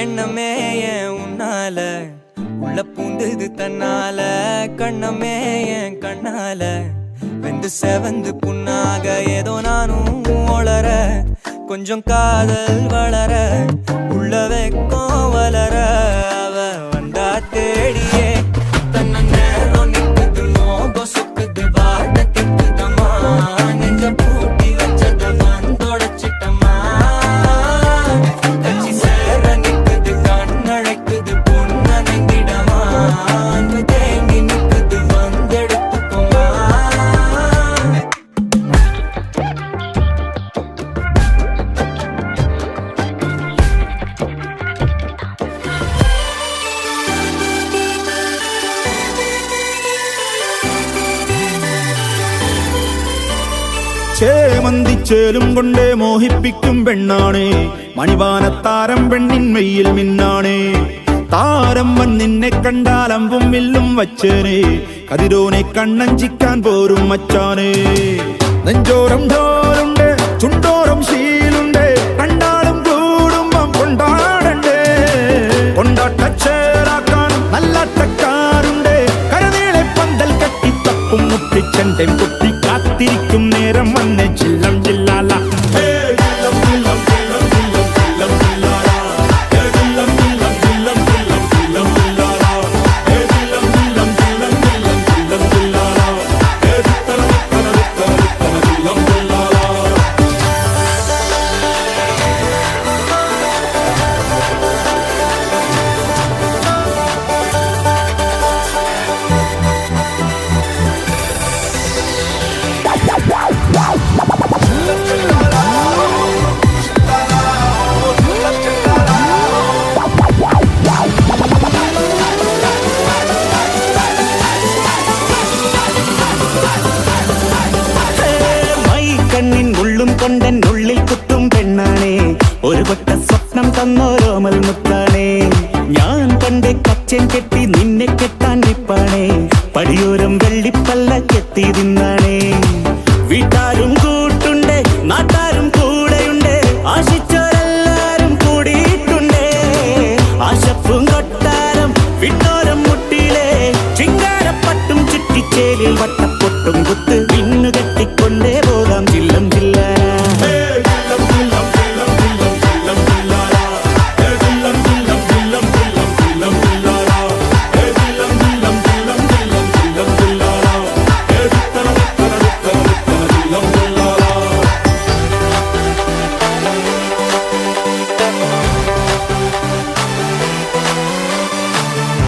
எண்ணமே ஏன் உன்னால உள்ள பூந்தது தன்னால கண்ணமே ஏன் கண்ணால வெந்து செவந்து புண்ணாக ஏதோ நானும் ஒளர கொஞ்சம் காதல் வளர உள்ள வெக்கம் வளர அவ வந்தா தேடியே தன்ன நேரம் நிக்குது மோக சுக்குது வாட திக்குதம்மா நெஞ்ச பூட்டி வச்சத வந்தொடச்சிட்டம்மா கச்சி சேர நிக்குது கண்ணழைக்குது பொன்னணைந்திடமா அன்பு தேங்கி நிக்குது வந்தெடுத்துக்கோமா ചേമന്തി ചേലും കൊണ്ടേ മോഹിപ്പിക്കും പെണ്ണാണേ മണിവാനത്താരം പെണ്ണിൻ മെയ്യിൽ മിന്നാണേ താരം വൻ നിന്നെ കണ്ടാൽ അമ്പും വില്ലും വച്ചേനെ കതിരോനെ കണ്ണഞ്ചിക്കാൻ പോരും മച്ചാനേ നെഞ്ചോരം ഢോലുണ്ട് ചുണ്ടോരം ശീലുണ്ട് കണ്ടാലും കൂടുമ്പം കൊണ്ടാടണ്ടേ കൊണ്ടാട്ടച്ചേറാക്കാൻ നല്ലാട്ടക്കാരുണ്ട് കരനീളെ പന്തൽ കെട്ടി തപ്പും മുട്ടിച്ചെന്റെ കുട്ടി കാത്തിരിക്കും നേരം വന്നെ ചില്ലം ചില്ലാല കൊണ്ടൻ ഉള്ളിൽ കുത്തും പെണ്ണാണേ ഒരു വട്ട സ്വപ്നം തന്നോരോമൽ മുത്താണേ ഞാൻ കണ്ടേ കച്ചൻ കെട്ടി നിന്നെ കെട്ടാൻ നിപ്പാണേ പടിയോരം വെള്ളിപ്പല്ല കെത്തി തിന്നാണേ വീട്ടാരും കൂട്ടുണ്ട് നാട്ടാരും കൂടെയുണ്ട് ആശിച്ചോരെല്ലാരും കൂടിയിട്ടുണ്ട് ആശപ്പും കൊട്ടാരം വിട്ടോരം മുട്ടിയിലെ ചിങ്കാരപ്പട്ടും ചുറ്റിച്ചേലിൽ വട്ടപ്പൊട്ടും കുത്ത് പിന്നു കെട്ടിക്കൊണ്ടേ പോകാം ചില്ലം ചില്ല